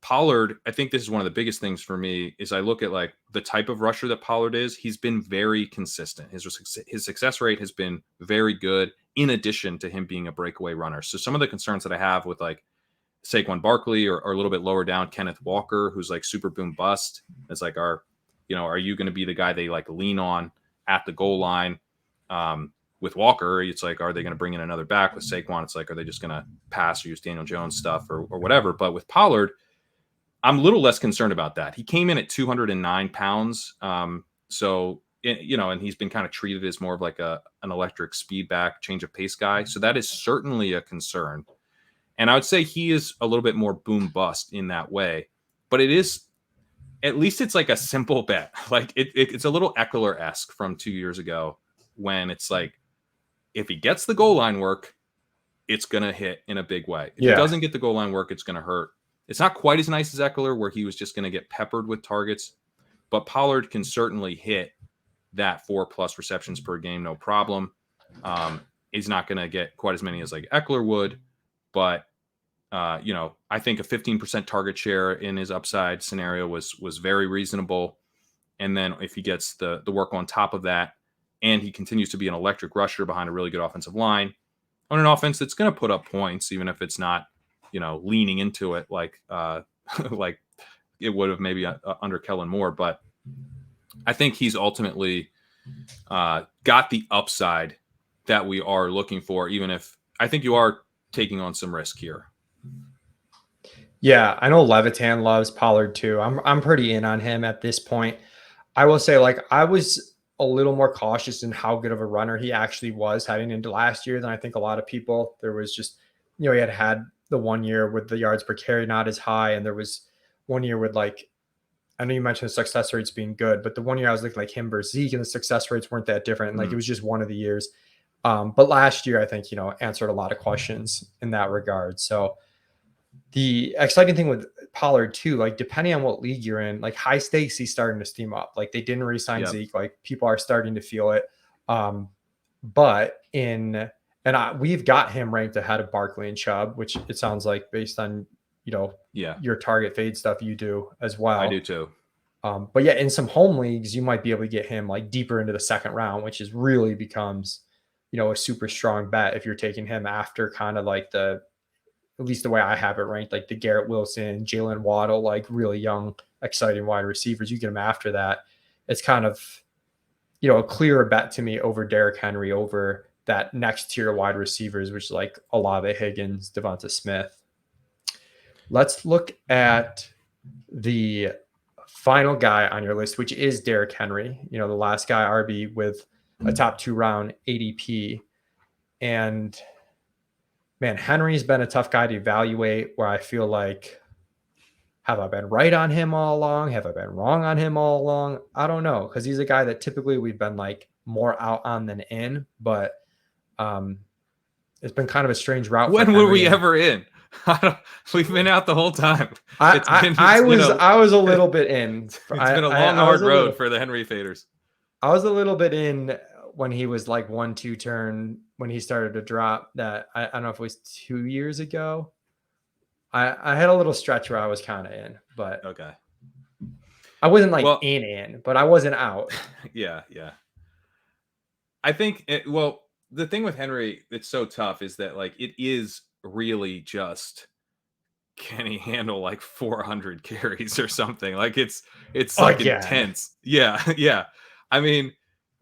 Pollard, I think this is one of the biggest things for me is I look at like the type of rusher that Pollard is. He's been very consistent. His success rate has been very good in addition to him being a breakaway runner. So some of the concerns that I have with like Saquon Barkley or a little bit lower down, Kenneth Walker, who's like super boom bust. It's like, are you going to be the guy they like lean on at the goal line? With Walker, it's like, are they going to bring in another back? With Saquon, it's like, are they just going to pass or use Daniel Jones stuff or whatever? But with Pollard, I'm a little less concerned about that. He came in at 209 pounds. And he's been kind of treated as more of like an electric speed back, change of pace guy. So that is certainly a concern. And I would say he is a little bit more boom bust in that way. But it is, at least it's like a simple bet. Like it's a little Eckler-esque from 2 years ago when it's like, if he gets the goal line work, it's going to hit in a big way. If he doesn't get the goal line work, it's going to hurt. It's not quite as nice as Eckler, where he was just going to get peppered with targets, but Pollard can certainly hit that 4+ receptions per game, no problem. He's not going to get quite as many as like Eckler would, but I think a 15% target share in his upside scenario was very reasonable. And then if he gets the work on top of that, and he continues to be an electric rusher behind a really good offensive line on an offense that's going to put up points, even if it's not, leaning into it like like it would have maybe under Kellen Moore. But I think he's ultimately got the upside that we are looking for, even if I think you are taking on some risk here. Yeah, I know Levitan loves Pollard too. I'm pretty in on him at this point. I will say, like, I was a little more cautious in how good of a runner he actually was heading into last year than I think a lot of people. There was just, he had the 1 year with the yards per carry not as high, and there was 1 year with, like, I know you mentioned the success rates being good, but the 1 year I was looking like him versus Zeke, and the success rates weren't that different. And like, it was just one of the years. But last year, I think, answered a lot of questions in that regard. So the exciting thing with Pollard too, like depending on what league you're in, like high stakes, he's starting to steam up. Like they didn't re-sign Zeke, like people are starting to feel it. We've got him ranked ahead of Barkley and Chubb, which it sounds like based on your target fade stuff you do as well. I do too. But yeah, in some home leagues, you might be able to get him like deeper into the second round, which is really becomes a super strong bet if you're taking him after kind of like at least the way I have it ranked, like the Garrett Wilson, Jalen Waddle, like really young, exciting wide receivers. You get them after that. It's kind of, a clearer bet to me over Derrick Henry, over that next tier wide receivers, which is like Olave, Higgins, Devonta Smith. Let's look at the final guy on your list, which is Derrick Henry, the last guy RB with a top 2 round ADP. And man, Henry's been a tough guy to evaluate, where I feel like, have I been right on him all along? Have I been wrong on him all along? I don't know, because he's a guy that typically we've been like more out on than in, but it's been kind of a strange route. When were we ever in? We've been out the whole time. I was a little bit in. It's been a long, hard road for the Henry faders. I was a little bit in when he was like 1-2 turn, when he started to drop. That I don't know if it was 2 years ago. I had a little stretch where I was kind of in, but okay, I wasn't like in, but I wasn't out. Yeah. I think the thing with Henry that's so tough is that like it is really just, can he handle like 400 carries or something? Like it's like intense. Yeah. I mean,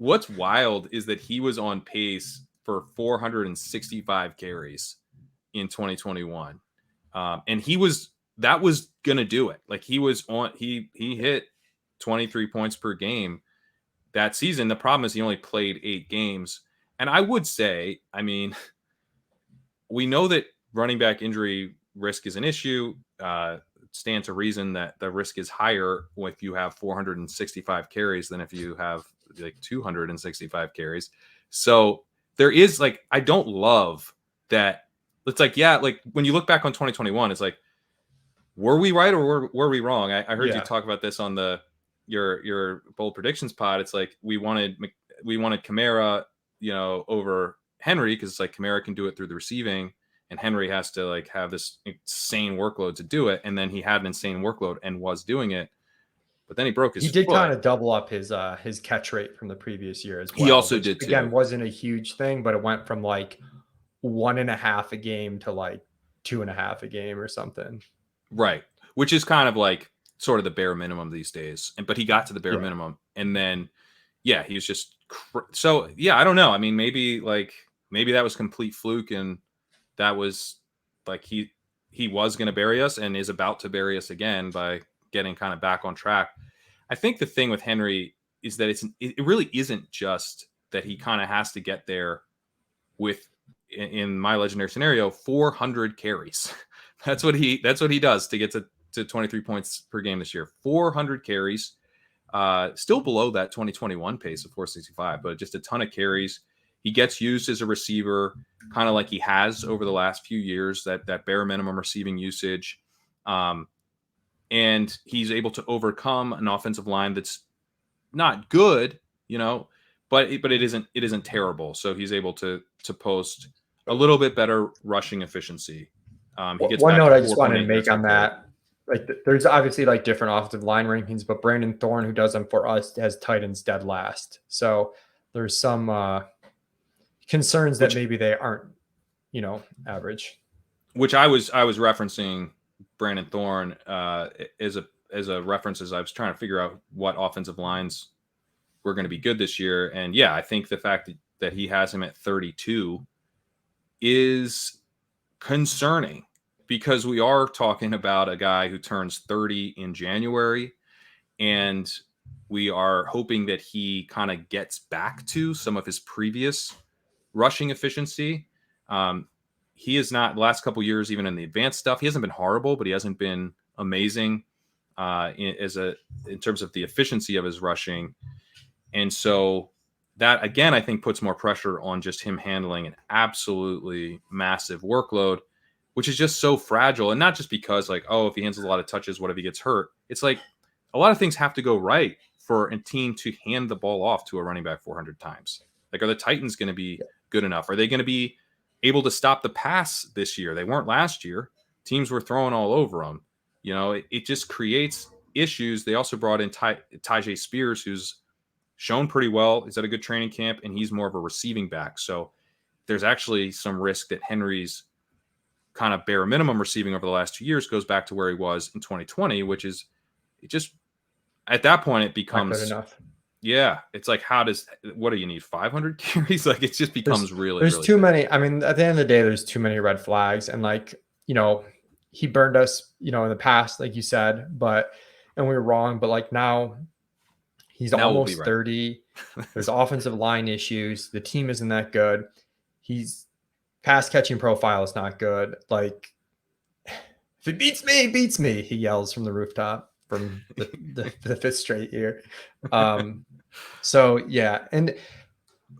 what's wild is that he was on pace for 465 carries in 2021. And that was going to do it. Like he hit 23 points per game that season. The problem is he only played 8 games. And I would say, I mean, we know that running back injury risk is an issue. Stand to reason that the risk is higher if you have 465 carries than if you have like 265 carries. So there is like, I don't love that. It's like, yeah, like when you look back on 2021, it's like, were we right or were we wrong? I heard you talk about this on your bold predictions pod. It's like we wanted Kamara, over Henry, because it's like Kamara can do it through the receiving, and Henry has to like have this insane workload to do it. And then he had an insane workload and was doing it, but then he broke his He did foot. kind of double up his catch rate from the previous year as well. He also which, did too. Again, wasn't a huge thing, but it went from like 1.5 a game to like 2.5 a game or something. Right. Which is kind of like sort of the bare minimum these days. But he got to the bare minimum, and then he was just so I don't know. I mean, maybe that was complete fluke, and that was like he was going to bury us and is about to bury us again by getting kind of back on track. I think the thing with Henry is that it really isn't just that he kind of has to get there with, in my legendary scenario, 400 carries. That's what he does to get to 23 points per game this year. 400 carries, still below that 2021 pace of 465, but just a ton of carries. He gets used as a receiver, kind of like he has over the last few years, that bare minimum receiving usage. And he's able to overcome an offensive line that's not good, but it isn't terrible. So he's able to post a little bit better rushing efficiency. He gets one back note to I just wanted to make on okay. that. Like, there's obviously like different offensive line rankings, but Brandon Thorne, who does them for us, has Titans dead last. So there's some concerns that maybe they aren't, average. Which I was referencing Brandon Thorne as a reference as I was trying to figure out what offensive lines were going to be good this year. And I think the fact that he has him at 32 is concerning, because we are talking about a guy who turns 30 in January, and we are hoping that he kind of gets back to some of his previous rushing efficiency. He is not, the last couple of years, even in the advanced stuff, he hasn't been horrible, but he hasn't been amazing in terms of the efficiency of his rushing. And so that, again, I think puts more pressure on just him handling an absolutely massive workload, which is just so fragile. And not just because like, oh, if he handles a lot of touches, what if he gets hurt? It's like a lot of things have to go right for a team to hand the ball off to a running back 400 times. Like, are the Titans going to be good enough? Are they going to be able to stop the pass this year? They weren't last year. Teams were throwing all over them. It just creates issues. They also brought in Tyjae Spears, who's shown pretty well. He's at a good training camp, and he's more of a receiving back. So there's actually some risk that Henry's kind of bare minimum receiving over the last 2 years goes back to where he was in 2020, which is at that point it becomes not good enough. Yeah, it's like, what do you need, 500 carries? Like, it just becomes There's really too bad. many. I mean, at the end of the day, there's too many red flags, and like, he burned us, in the past, like you said, and we were wrong, but like now he's almost 30. There's offensive line issues. The team isn't that good. He's pass catching profile is not good. Like, if it beats me, it beats me, he yells from the rooftop from the fifth straight year. So yeah. And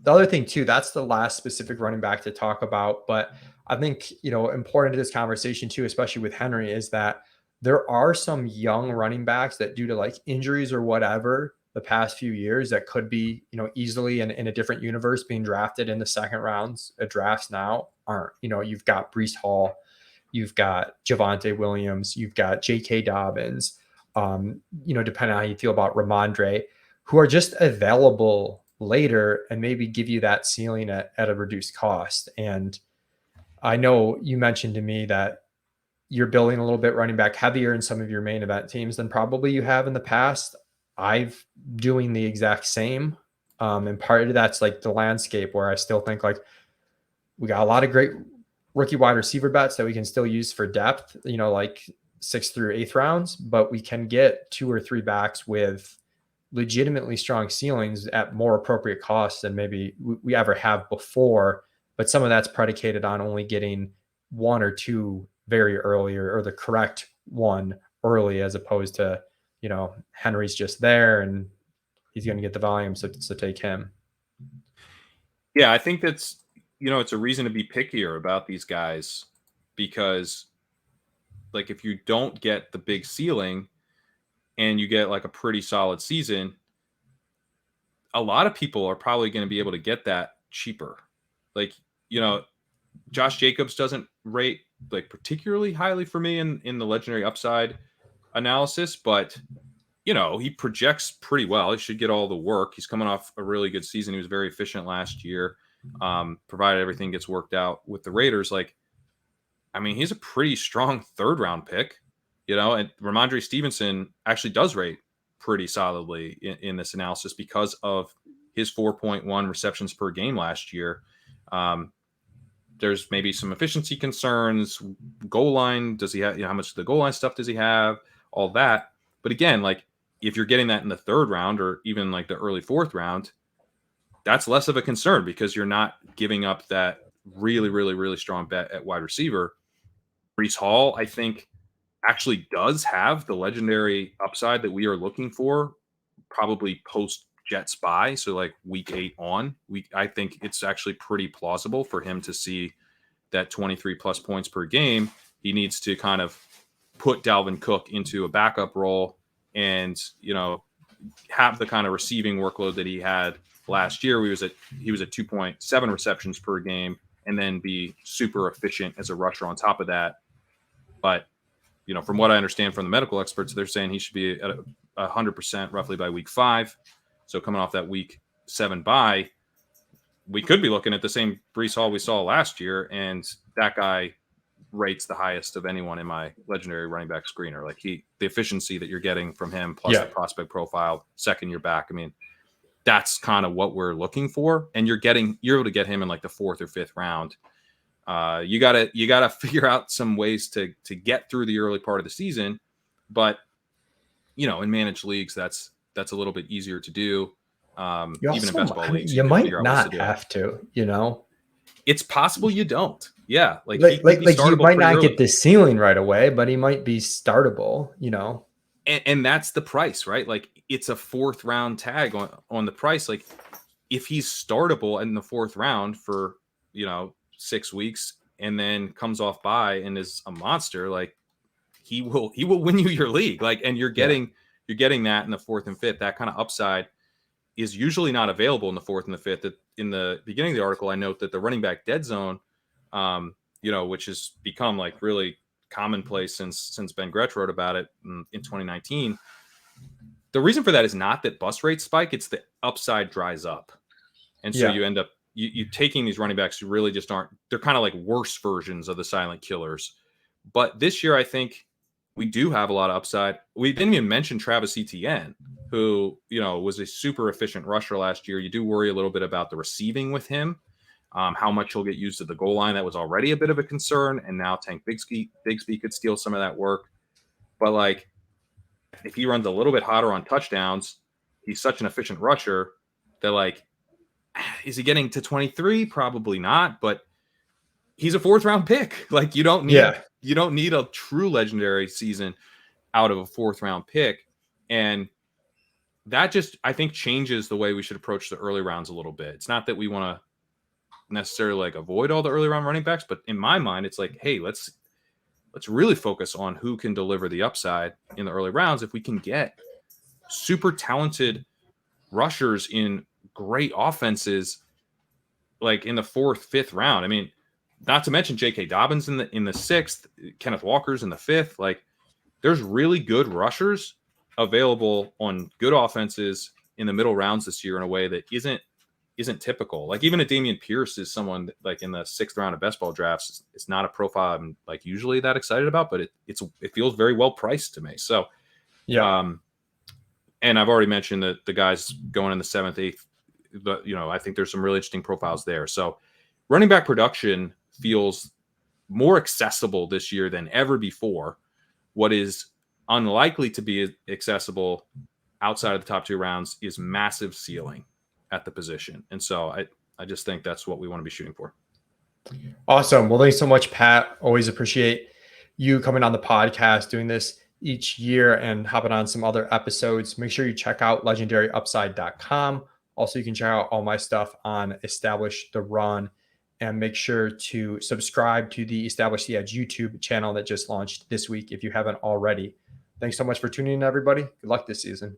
the other thing too, that's the last specific running back to talk about. But I think, important to this conversation too, especially with Henry, is that there are some young running backs that, due to like injuries or whatever, the past few years, that could be, easily in a different universe being drafted in the second rounds of drafts now aren't. You've got Breece Hall, you've got Javonte Williams, you've got J.K. Dobbins, depending on how you feel about Ramondre, who are just available later and maybe give you that ceiling at a reduced cost. And I know you mentioned to me that you're building a little bit running back heavier in some of your main event teams than probably you have in the past. I've doing the exact same. And part of that's like the landscape where I still think like we got a lot of great rookie wide receiver bets that we can still use for depth, like 6th through 8th rounds, but we can get 2 or 3 backs with legitimately strong ceilings at more appropriate costs than maybe we ever have before. But some of that's predicated on only getting 1 or 2 very early, or the correct one early, as opposed to, Henry's just there and he's going to get the volume. So take him. Yeah, I think that's, it's a reason to be pickier about these guys, because like if you don't get the big ceiling and you get like a pretty solid season, a lot of people are probably going to be able to get that cheaper. Like, Josh Jacobs doesn't rate like particularly highly for me in the legendary upside analysis, but he projects pretty well. He should get all the work. He's coming off a really good season. He was very efficient last year, provided everything gets worked out with the Raiders. Like, I mean, he's a pretty strong 3rd round pick, and Ramondre Stevenson actually does rate pretty solidly in this analysis because of his 4.1 receptions per game last year. There's maybe some efficiency concerns. Goal line, does he have, how much of the goal line stuff does he have? All that. But again, like if you're getting that in the 3rd round or even like the early 4th round, that's less of a concern because you're not giving up that really, really, really strong bet at wide receiver. Breece Hall, I think, actually does have the legendary upside that we are looking for, probably post Jets bye. So like week 8 on, I think it's actually pretty plausible for him to see that 23 plus points per game. He needs to kind of put Dalvin Cook into a backup role and, have the kind of receiving workload that he had last year. He was at 2.7 receptions per game and then be super efficient as a rusher on top of that. But, from what I understand from the medical experts, they're saying he should be at 100% roughly by week 5. So coming off that week 7 bye, we could be looking at the same Breece Hall we saw last year, and that guy rates the highest of anyone in my legendary running back screener. Like the efficiency that you're getting from him plus the prospect profile, 2nd year back. I mean, that's kind of what we're looking for. And you're able to get him in like the 4th or 5th round. You gotta figure out some ways to get through the early part of the season, but in managed leagues, that's a little bit easier to do. Even in best ball leagues, you might not have to, It's possible you don't. Yeah. Like you might not early. Get the ceiling right away, but he might be startable, And that's the price, right? Like it's a 4th round tag on the price. Like if he's startable in the 4th round for, 6 weeks and then comes off bye and is a monster, like he will win you your league. Like, and you're getting that in the 4th and 5th. That kind of upside is usually not available in the 4th and the 5th. In the beginning of the article, I note that the running back dead zone, which has become like really commonplace since Ben Gretsch wrote about it in 2019. The reason for that is not that bust rates spike; it's the upside dries up, and so you end up you taking these running backs who really just aren't. They're kind of like worse versions of the silent killers. But this year, I think we do have a lot of upside. We didn't even mention Travis Etienne, who, was a super efficient rusher last year. You do worry a little bit about the receiving with him, how much he'll get used at the goal line. That was already a bit of a concern. And now Tank Bigsby could steal some of that work. But like, if he runs a little bit hotter on touchdowns, he's such an efficient rusher that like, is he getting to 23? Probably not, but he's a 4th round pick. Like you don't need a true legendary season out of a 4th round pick. And that just, I think, changes the way we should approach the early rounds a little bit. It's not that we want to necessarily like avoid all the early round running backs, but in my mind, it's like, hey, let's really focus on who can deliver the upside in the early rounds. If we can get super talented rushers in great offenses, like in the 4th, 5th round. I mean, not to mention J.K. Dobbins in the 6th, Kenneth Walker's in the 5th. Like, there's really good rushers available on good offenses in the middle rounds this year in a way that isn't typical. Like even a Dameon Pierce is someone that, like in the 6th round of best ball drafts, it's not a profile I'm like usually that excited about, but it feels very well priced to me. So, and I've already mentioned that the guys going in the 7th, 8th, I think there's some really interesting profiles there. So running back production feels more accessible this year than ever before. What is unlikely to be accessible outside of the top 2 rounds is massive ceiling at the position. And so I just think that's what we want to be shooting for. Awesome. Well, thanks so much, Pat. Always appreciate you coming on the podcast, doing this each year and hopping on some other episodes. Make sure you check out legendaryupside.com. Also, you can check out all my stuff on Establish the Run, and make sure to subscribe to the Establish the Edge YouTube channel that just launched this week if you haven't already. Thanks so much for tuning in, everybody. Good luck this season.